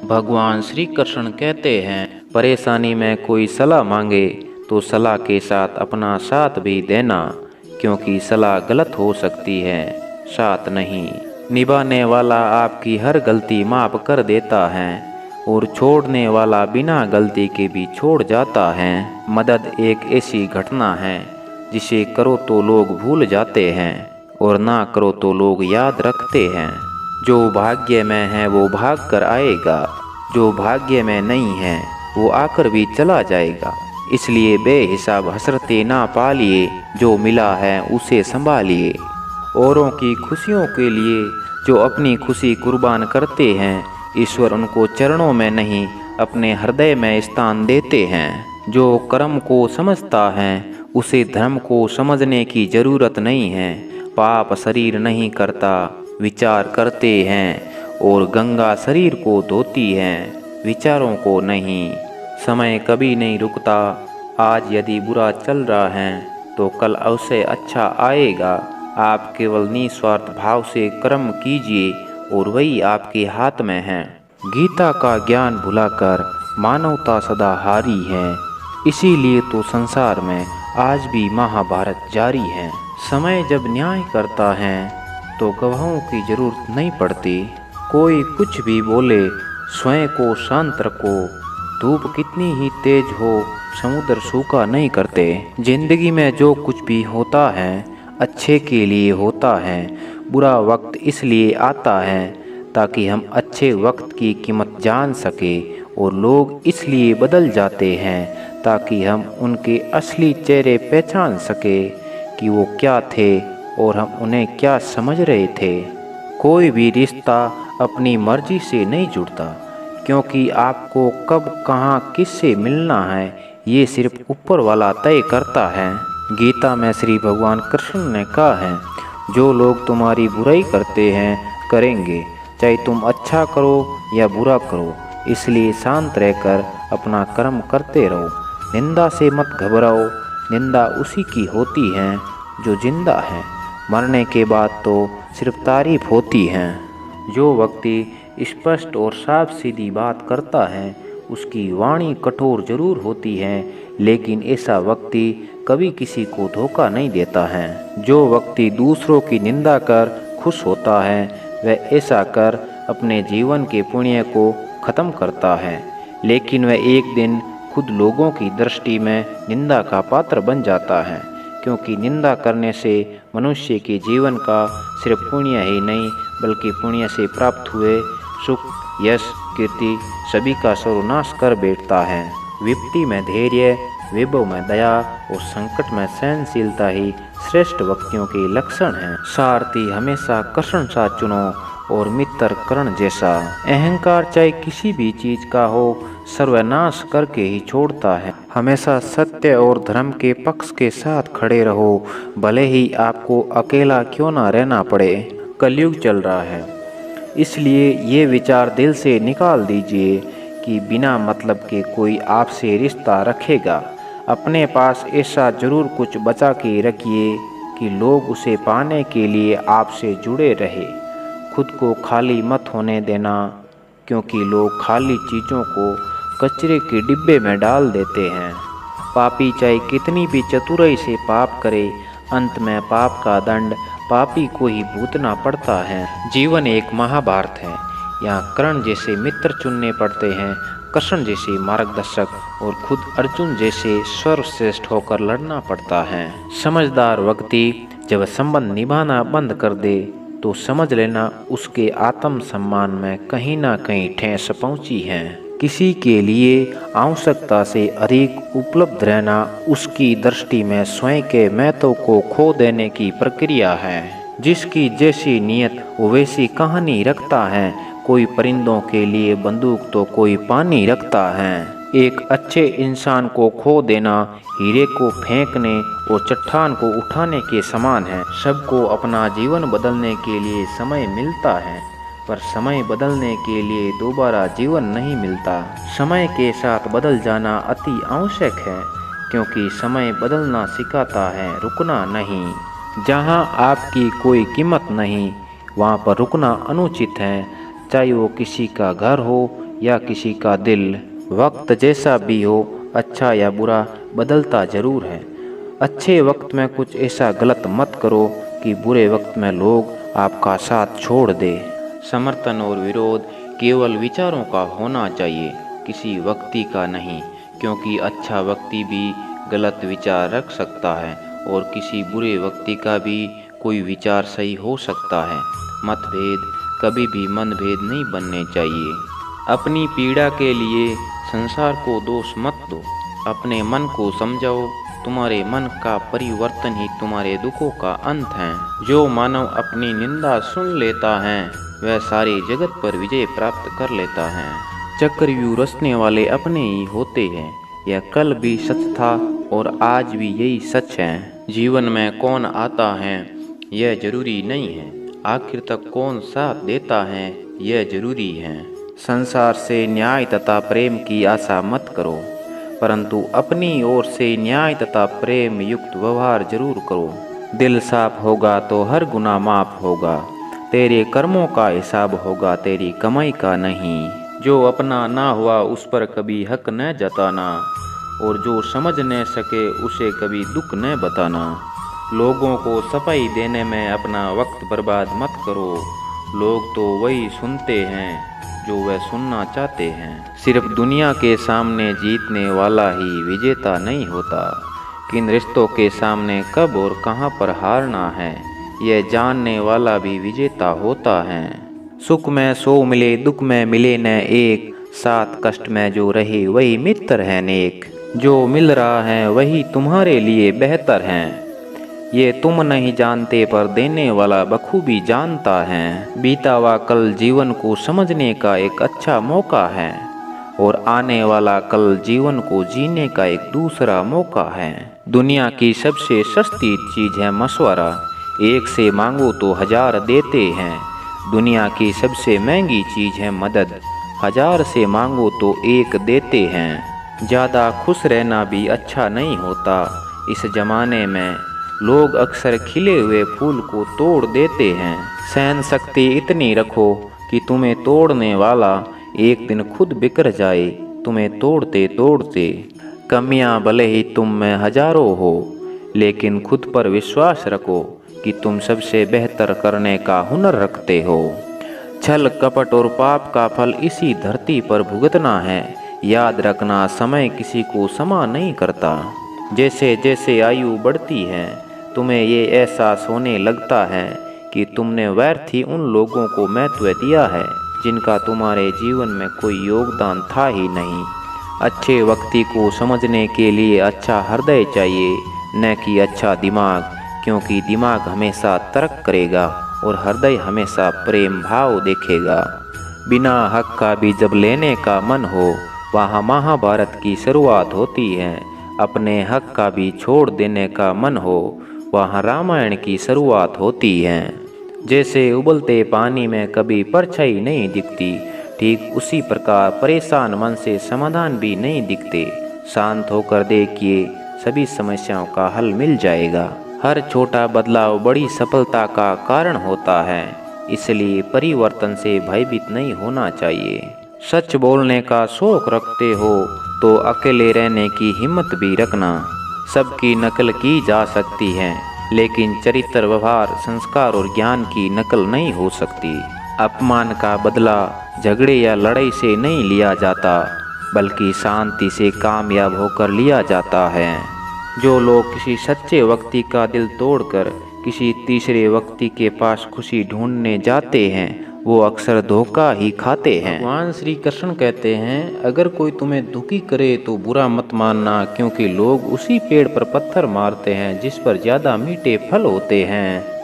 भगवान श्री कृष्ण कहते हैं, परेशानी में कोई सलाह मांगे तो सलाह के साथ अपना साथ भी देना, क्योंकि सलाह गलत हो सकती है, साथ नहीं। निभाने वाला आपकी हर गलती माफ कर देता है और छोड़ने वाला बिना गलती के भी छोड़ जाता है। मदद एक ऐसी घटना है जिसे करो तो लोग भूल जाते हैं और ना करो तो लोग याद रखते हैं। जो भाग्य में है वो भाग कर आएगा, जो भाग्य में नहीं है वो आकर भी चला जाएगा। इसलिए बेहिसाब हसरतें ना पालिए, जो मिला है उसे संभालिए। औरों की खुशियों के लिए जो अपनी खुशी कुर्बान करते हैं, ईश्वर उनको चरणों में नहीं अपने हृदय में स्थान देते हैं। जो कर्म को समझता है उसे धर्म को समझने की जरूरत नहीं है। पाप शरीर नहीं करता, विचार करते हैं, और गंगा शरीर को धोती है, विचारों को नहीं। समय कभी नहीं रुकता, आज यदि बुरा चल रहा है तो कल अवश्य अच्छा आएगा। आप केवल निस्वार्थ भाव से कर्म कीजिए और वही आपके हाथ में है। गीता का ज्ञान भुलाकर मानवता सदा हारी है, इसीलिए तो संसार में आज भी महाभारत जारी है। समय जब न्याय करता है तो गवाहों की जरूरत नहीं पड़ती। कोई कुछ भी बोले, स्वयं को शांत रखो। धूप कितनी ही तेज हो, समुद्र सूखा नहीं करते। जिंदगी में जो कुछ भी होता है अच्छे के लिए होता है। बुरा वक्त इसलिए आता है ताकि हम अच्छे वक्त की कीमत जान सके, और लोग इसलिए बदल जाते हैं ताकि हम उनके असली चेहरे पहचान सके कि वो क्या थे और हम उन्हें क्या समझ रहे थे। कोई भी रिश्ता अपनी मर्जी से नहीं जुड़ता, क्योंकि आपको कब कहाँ किससे मिलना है ये सिर्फ ऊपर वाला तय करता है। गीता में श्री भगवान कृष्ण ने कहा है, जो लोग तुम्हारी बुराई करते हैं करेंगे, चाहे तुम अच्छा करो या बुरा करो। इसलिए शांत रहकर अपना कर्म करते रहो। निंदा से मत घबराओ, निंदा उसी की होती है जो जिंदा है। मरने के बाद तो सिर्फ तारीफ होती है। जो व्यक्ति स्पष्ट और साफ सीधी बात करता है उसकी वाणी कठोर जरूर होती है, लेकिन ऐसा व्यक्ति कभी किसी को धोखा नहीं देता है। जो व्यक्ति दूसरों की निंदा कर खुश होता है वह ऐसा कर अपने जीवन के पुण्य को खत्म करता है, लेकिन वह एक दिन खुद लोगों की दृष्टि में निंदा का पात्र बन जाता है। क्योंकि निंदा करने से मनुष्य के जीवन का सिर्फ पुण्य ही नहीं बल्कि पुण्य से प्राप्त हुए सुख, यश, कीर्ति सभी का सर्वनाश कर बैठता है। विपत्ति में धैर्य, वैभव में दया और संकट में सहनशीलता ही श्रेष्ठ व्यक्तियों के लक्षण हैं। सारथी हमेशा कृष्ण सा चुनो और मित्र कर्ण जैसा। अहंकार चाहे किसी भी चीज का हो सर्वनाश करके ही छोड़ता है। हमेशा सत्य और धर्म के पक्ष के साथ खड़े रहो, भले ही आपको अकेला क्यों ना रहना पड़े। कलयुग चल रहा है, इसलिए ये विचार दिल से निकाल दीजिए कि बिना मतलब के कोई आपसे रिश्ता रखेगा। अपने पास ऐसा जरूर कुछ बचा के रखिए कि लोग उसे पाने के लिए आपसे जुड़े रहे। खुद को खाली मत होने देना, क्योंकि लोग खाली चीज़ों को कचरे के डिब्बे में डाल देते हैं। पापी चाहे कितनी भी चतुराई से पाप करे, अंत में पाप का दंड पापी को ही भुगतना पड़ता है। जीवन एक महाभारत है, यहाँ कर्ण जैसे मित्र चुनने पड़ते हैं, कृष्ण जैसे मार्गदर्शक और खुद अर्जुन जैसे सर्वश्रेष्ठ होकर लड़ना पड़ता है। समझदार व्यक्ति जब संबंध निभाना बंद कर दे तो समझ लेना उसके आत्म सम्मान में कहीं ना कहीं ठेस पहुंची है। किसी के लिए आवश्यकता से अधिक उपलब्ध रहना उसकी दृष्टि में स्वयं के महत्व को खो देने की प्रक्रिया है। जिसकी जैसी नीयत वो वैसी कहानी रखता है। कोई परिंदों के लिए बंदूक तो कोई पानी रखता है। एक अच्छे इंसान को खो देना हीरे को फेंकने और चट्टान को उठाने के समान है। सबको अपना जीवन बदलने के लिए समय मिलता है, पर समय बदलने के लिए दोबारा जीवन नहीं मिलता। समय के साथ बदल जाना अति आवश्यक है, क्योंकि समय बदलना सिखाता है, रुकना नहीं। जहाँ आपकी कोई कीमत नहीं वहाँ पर रुकना अनुचित है, चाहे वो किसी का घर हो या किसी का दिल। वक्त जैसा भी हो, अच्छा या बुरा, बदलता ज़रूर है। अच्छे वक्त में कुछ ऐसा गलत मत करो कि बुरे वक्त में लोग आपका साथ छोड़ दे। समर्थन और विरोध केवल विचारों का होना चाहिए, किसी व्यक्ति का नहीं, क्योंकि अच्छा व्यक्ति भी गलत विचार रख सकता है और किसी बुरे व्यक्ति का भी कोई विचार सही हो सकता है। मतभेद कभी भी मनभेद नहीं बनने चाहिए। अपनी पीड़ा के लिए संसार को दोष मत दो, अपने मन को समझाओ। तुम्हारे मन का परिवर्तन ही तुम्हारे दुखों का अंत है। जो मानव अपनी निंदा सुन लेता है वह सारी जगत पर विजय प्राप्त कर लेता है। चक्रव्यूह रचने वाले अपने ही होते हैं, यह कल भी सच था और आज भी यही सच है। जीवन में कौन आता है यह जरूरी नहीं है, आखिर तक कौन साथ देता है यह जरूरी है। संसार से न्याय तथा प्रेम की आशा मत करो, परंतु अपनी ओर से न्याय तथा प्रेम युक्त व्यवहार जरूर करो। दिल साफ होगा तो हर गुनाह माफ होगा, तेरे कर्मों का हिसाब होगा, तेरी कमाई का नहीं। जो अपना ना हुआ उस पर कभी हक न जताना, और जो समझ न सके उसे कभी दुख न बताना। लोगों को सफाई देने में अपना वक्त बर्बाद मत करो, लोग तो वही सुनते हैं जो वह सुनना चाहते हैं। सिर्फ दुनिया के सामने जीतने वाला ही विजेता नहीं होता, किन रिश्तों के सामने कब और कहां पर हारना है यह जानने वाला भी विजेता होता है। सुख में सो मिले, दुख में मिले न एक, साथ कष्ट में जो रहे वही मित्र है नेक। जो मिल रहा है वही तुम्हारे लिए बेहतर है, ये तुम नहीं जानते पर देने वाला बखूबी जानता है। बीता हुआ कल जीवन को समझने का एक अच्छा मौका है, और आने वाला कल जीवन को जीने का एक दूसरा मौका है। दुनिया की सबसे सस्ती चीज़ है मशवरा, एक से मांगो तो 1000 देते हैं। दुनिया की सबसे महंगी चीज़ है मदद, 1000 से मांगो तो 1 देते हैं। ज़्यादा खुश रहना भी अच्छा नहीं होता, इस ज़माने में लोग अक्सर खिले हुए फूल को तोड़ देते हैं। सहन शक्ति इतनी रखो कि तुम्हें तोड़ने वाला एक दिन खुद बिखर जाए, तुम्हें तोड़ते तोड़ते। कमियां भले ही तुम में हजारों हो, लेकिन खुद पर विश्वास रखो कि तुम सबसे बेहतर करने का हुनर रखते हो। छल कपट और पाप का फल इसी धरती पर भुगतना है, याद रखना समय किसी को क्षमा नहीं करता। जैसे जैसे आयु बढ़ती है तुम्हें ये एहसास होने लगता है कि तुमने व्यर्थ ही उन लोगों को महत्व दिया है जिनका तुम्हारे जीवन में कोई योगदान था ही नहीं। अच्छे व्यक्ति को समझने के लिए अच्छा हृदय चाहिए, न कि अच्छा दिमाग, क्योंकि दिमाग हमेशा तर्क करेगा और हृदय हमेशा प्रेम भाव देखेगा। बिना हक का भी जब लेने का मन हो वहाँ महाभारत की शुरुआत होती है, अपने हक का भी छोड़ देने का मन हो वहाँ रामायण की शुरुआत होती है। जैसे उबलते पानी में कभी परछाई नहीं दिखती, ठीक उसी प्रकार परेशान मन से समाधान भी नहीं दिखते। शांत होकर देखिए, सभी समस्याओं का हल मिल जाएगा। हर छोटा बदलाव बड़ी सफलता का कारण होता है, इसलिए परिवर्तन से भयभीत नहीं होना चाहिए। सच बोलने का शौक रखते हो तो अकेले रहने की हिम्मत भी रखना। सबकी नकल की जा सकती है, लेकिन चरित्र, व्यवहार, संस्कार और ज्ञान की नकल नहीं हो सकती। अपमान का बदला झगड़े या लड़ाई से नहीं लिया जाता, बल्कि शांति से कामयाब होकर लिया जाता है। जो लोग किसी सच्चे व्यक्ति का दिल तोड़कर किसी तीसरे व्यक्ति के पास खुशी ढूंढने जाते हैं वो अक्सर धोखा ही खाते हैं। भगवान श्री कृष्ण कहते हैं, अगर कोई तुम्हें दुखी करे तो बुरा मत मानना, क्योंकि लोग उसी पेड़ पर पत्थर मारते हैं जिस पर ज़्यादा मीठे फल होते हैं।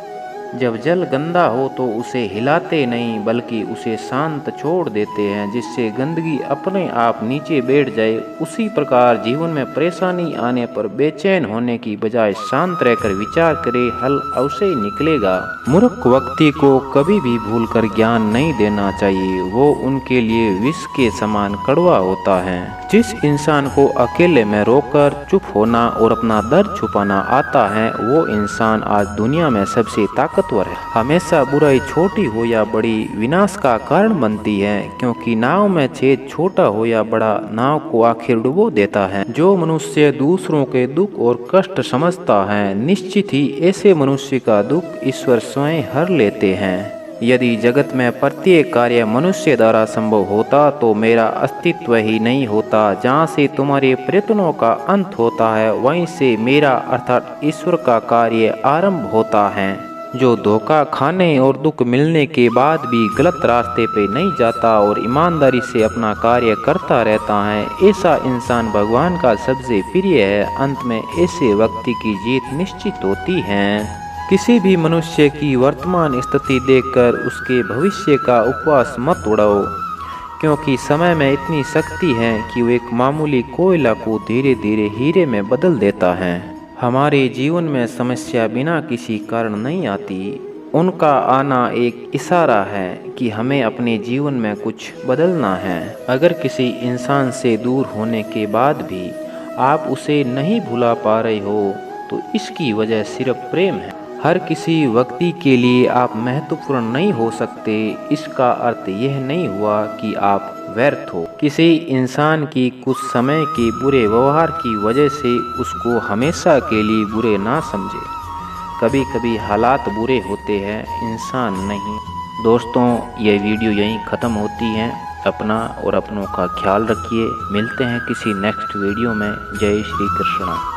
जब जल गंदा हो तो उसे हिलाते नहीं बल्कि उसे शांत छोड़ देते हैं, जिससे गंदगी अपने आप नीचे बैठ जाए। उसी प्रकार जीवन में परेशानी आने पर बेचैन होने की बजाय शांत रहकर विचार करे, हल अवश्य निकलेगा। मूर्ख व्यक्ति को कभी भी भूलकर ज्ञान नहीं देना चाहिए, वो उनके लिए विष के समान कड़वा होता है। जिस इंसान को अकेले में रोकर चुप होना और अपना दर्द छुपाना आता है वो इंसान आज दुनिया में सबसे ताकतवर ताकतवर है। हमेशा बुराई छोटी हो या बड़ी विनाश का कारण बनती है, क्योंकि नाव में छेद छोटा हो या बड़ा नाव को आखिर डुबो देता है। जो मनुष्य दूसरों के दुख और कष्ट समझता है, निश्चित ही ऐसे मनुष्य का दुख ईश्वर स्वयं हर लेते हैं। यदि जगत में प्रत्येक कार्य मनुष्य द्वारा संभव होता तो मेरा अस्तित्व ही नहीं होता। जहाँ से तुम्हारे प्रयत्नों का अंत होता है, वहीं से मेरा अर्थात ईश्वर का कार्य आरंभ होता है। जो धोखा खाने और दुख मिलने के बाद भी गलत रास्ते पे नहीं जाता और ईमानदारी से अपना कार्य करता रहता है, ऐसा इंसान भगवान का सबसे प्रिय है। अंत में ऐसे व्यक्ति की जीत निश्चित होती है। किसी भी मनुष्य की वर्तमान स्थिति देखकर उसके भविष्य का उपवास मत उड़ाओ, क्योंकि समय में इतनी शक्ति है कि वो एक मामूली कोयला को धीरे धीरे हीरे में बदल देता है। हमारे जीवन में समस्या बिना किसी कारण नहीं आती, उनका आना एक इशारा है कि हमें अपने जीवन में कुछ बदलना है। अगर किसी इंसान से दूर होने के बाद भी आप उसे नहीं भुला पा रहे हो, तो इसकी वजह सिर्फ प्रेम है। हर किसी व्यक्ति के लिए आप महत्वपूर्ण नहीं हो सकते, इसका अर्थ यह नहीं हुआ कि आप व्यर्थ हो। किसी इंसान की कुछ समय के बुरे व्यवहार की वजह से उसको हमेशा के लिए बुरे ना समझे। कभी कभी हालात बुरे होते हैं, इंसान नहीं। दोस्तों, यह वीडियो यहीं ख़त्म होती है। अपना और अपनों का ख्याल रखिए। मिलते हैं किसी नेक्स्ट वीडियो में। जय श्री कृष्ण।